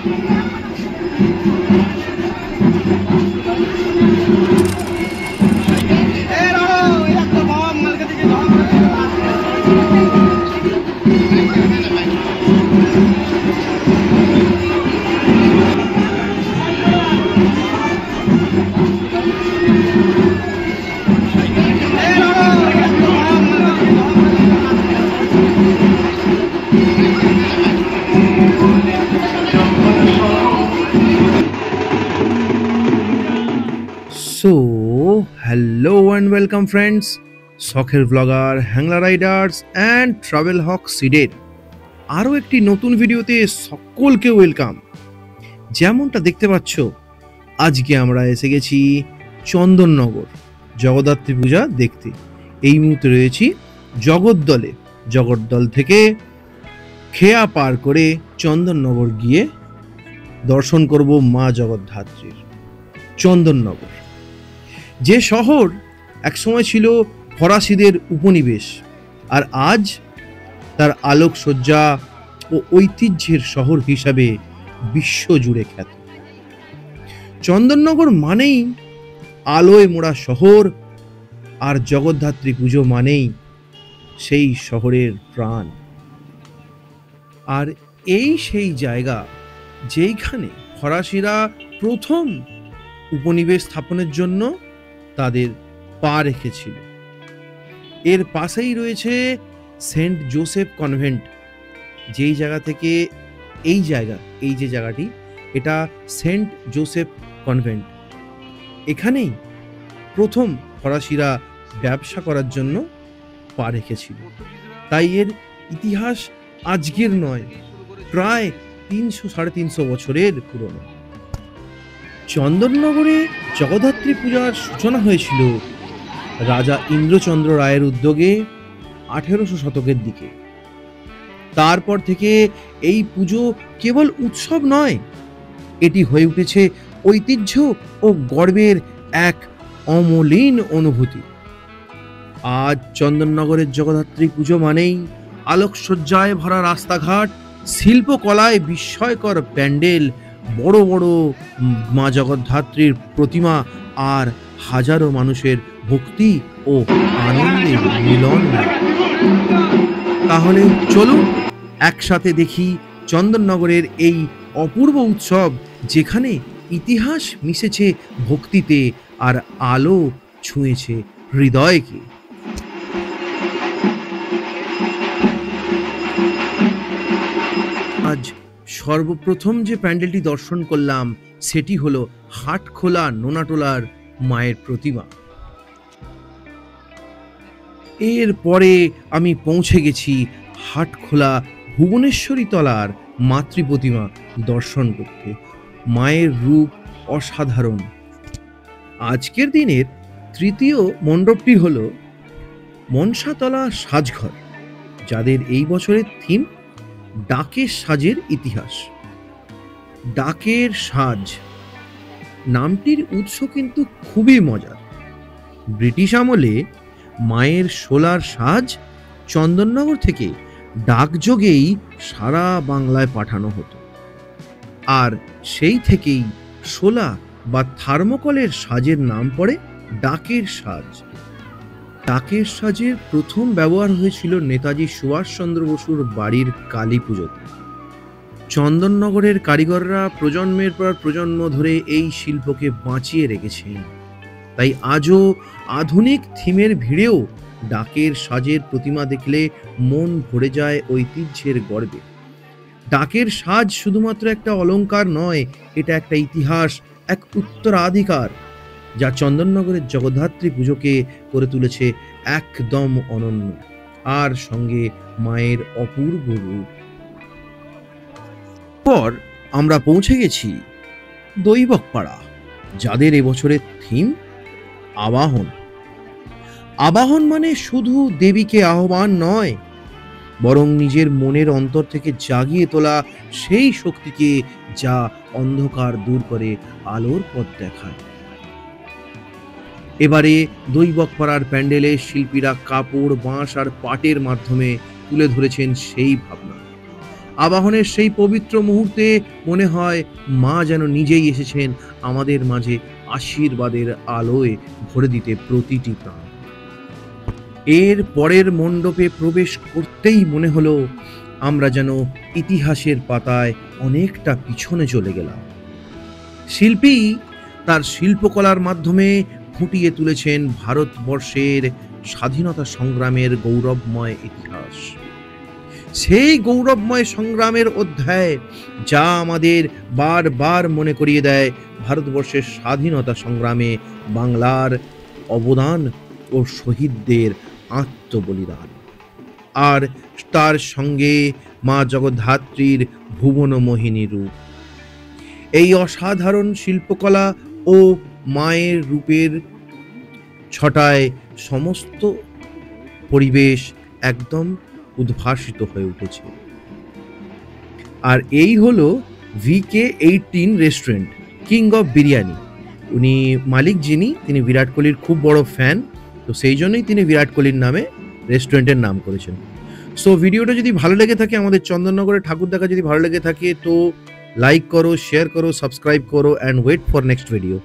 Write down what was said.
So, hello and welcome friends, শখের blogger, Hangla Riders and travel হক সিডের আরও একটি নতুন ভিডিওতে সকলকে ওয়েলকাম। যেমনটা দেখতে পাচ্ছ, আজকে আমরা এসে গেছি চন্দননগর জগদ্ধাত্রী পূজা দেখতে। এই মুহূর্তে রয়েছি জগদ্দলে। জগদ্দল থেকে খেয়া পার করে চন্দননগর গিয়ে দর্শন করব মা জগদ্ধাত্রীর। চন্দননগর যে শহর একসময় ছিল ফরাসিদের উপনিবেশ, আর আজ তার আলোকসজ্জা ও ঐতিহ্যের শহর হিসাবে বিশ্বজুড়ে খ্যাত। চন্দননগর মানেই আলোয় মোড়া শহর, আর জগদ্ধাত্রী পুজো মানেই সেই শহরের প্রাণ। আর এই সেই জায়গা যেইখানে ফরাসিরা প্রথম উপনিবেশ স্থাপনের জন্য তাদের পা রেখেছিল। এর পাশেই রয়েছে সেন্ট জোসেফ কনভেন্ট, যেই জায়গা থেকে এই যে জায়গাটি, এটা সেন্ট জোসেফ কনভেন্ট। এখানেই প্রথম ফরাসিরা ব্যবসা করার জন্য পা রেখেছিল। তাই এর ইতিহাস আজকের নয়, প্রায় 300-350 বছরের পুরনো। চন্দননগরে জগদ্ধাত্রী পূজার সূচনা হয়েছিল রাজা ইন্দ্রচন্দ্র রায়ের উদ্যোগে 1800 শতকের দিকে। তারপর থেকে এই পুজো কেবল উৎসব নয়, এটি হয়ে উঠেছে ঐতিহ্য ও গর্বের এক অমলিন অনুভূতি। আজ চন্দননগরের জগদ্ধাত্রী পুজো মানেই আলোকসজ্জায় ভরা রাস্তাঘাট, শিল্পকলায় বিস্ময়কর প্যান্ডেল, বড় বড় মা জগদ্ধাত্রীর প্রতিমা, আর হাজারো মানুষের ভক্তি ও আনন্দের মিলন। তাহলে চলুন একসাথে দেখি চন্দননগরের এই অপূর্ব উৎসব, যেখানে ইতিহাস মিশেছে ভক্তিতে আর আলো ছুঁয়েছে হৃদয়কে। আজ সর্বপ্রথম যে প্যান্ডেলটি দর্শন করলাম সেটি হলো হাটখোলা নোনাটোলার মায়ের প্রতিমা। এরপরে আমি পৌঁছে গেছি হাটখোলা ভুবনেশ্বরী তলার মাতৃ প্রতিমা দর্শন করতে। মায়ের রূপ অসাধারণ। আজকের দিনের তৃতীয় মণ্ডপটি হলো মনসাতলা সাজঘর, যাদের এই বছরের থিম ডাকের সাজের ইতিহাস। ডাকের সাজ নামটির উৎস কিন্তু খুবই মজার। ব্রিটিশ আমলে মায়ের শোলার সাজ চন্দননগর থেকে ডাকযোগেই সারা বাংলায় পাঠানো হতো, আর সেই থেকেই শোলা বা থার্মোকলের সাজের নাম পড়ে ডাকের সাজ। ডাকের সাজের প্রথম ব্যবহার হয়েছিল নেতাজি সুভাষচন্দ্র বসুর বাড়ির কালী পুজোতে। চন্দননগরের কারিগররা প্রজন্মের পর প্রজন্ম ধরে এই শিল্পকে বাঁচিয়ে রেখেছেন। তাই আজও আধুনিক থিমের ভিড়েও ডাকের সাজের প্রতিমা দেখলে মন ভরে যায় ঐতিহ্যের গর্বে। ডাকের সাজ শুধুমাত্র একটা অলংকার নয়, এটা একটা ইতিহাস, এক উত্তরাধিকার, যা চন্দননগরের জগদ্ধাত্রী পুজোকে করে তুলেছে একদম অনন্য, আর সঙ্গে মায়ের অপূর্ব রূপ। পর আমরা পৌঁছে গেছি দৈবকপাড়া, যাদের এবছরের থিম আবাহন। আবাহন মানে শুধু দেবীকে আহ্বান নয়, বরং নিজের মনের অন্তর থেকে জাগিয়ে তোলা সেই শক্তিকে, যা অন্ধকার দূর করে আলোর পথ দেখায়। এবারে দৈবকপাড়ার প্যান্ডেলে শিল্পীরা কাপড়, বাঁশ আর পাটের মাধ্যমে তুলে ধরেছেন সেই ভাবনা। আবাহনের সেই পবিত্র মুহূর্তে মনে হয় মা যেন নিজেই এসেছেন আমাদের মাঝে আশীর্বাদের আলোয় ভরে দিতে প্রতিটি প্রাণ। এর পরের মণ্ডপে প্রবেশ করতেই মনে হলো আমরা যেন ইতিহাসের পাতায় অনেকটা পিছনে চলে গেলাম। শিল্পী তার শিল্পকলার মাধ্যমে ফুটিয়ে তুলেছেন ভারতবর্ষের স্বাধীনতা সংগ্রামের গৌরবময় ইতিহাস। সেই গৌরবময় সংগ্রামের অধ্যায় যা আমাদের বারবার মনে করিয়ে দেয় ভারতবর্ষের স্বাধীনতা সংগ্রামে বাংলার অবদান ও শহীদদের আত্মবলিদান। আর তার সঙ্গে মা জগদ্ধাত্রীর ভুবনমোহিনী রূপ। এই অসাধারণ শিল্পকলা ও মায়ের রূপের ছটায় সমস্ত পরিবেশ একদম উদ্ভাসিত হয়ে উঠেছে। আর এই হলো VK18 restaurant, king of biryani. উনি মালিক যিনি, তিনি বিরাট কোহলির খুব বড় ফ্যান, তো সেই জন্যই তিনি বিরাট কোহলির নামে রেস্টুরেন্টের নাম করেছেন। সো ভিডিওটা যদি ভালো লেগে থাকে, আমাদের চন্দননগরের ঠাকুর দেখা যদি ভালো লেগে থাকে, তো লাইক করো, শেয়ার করো, সাবস্ক্রাইব করো and wait for next video.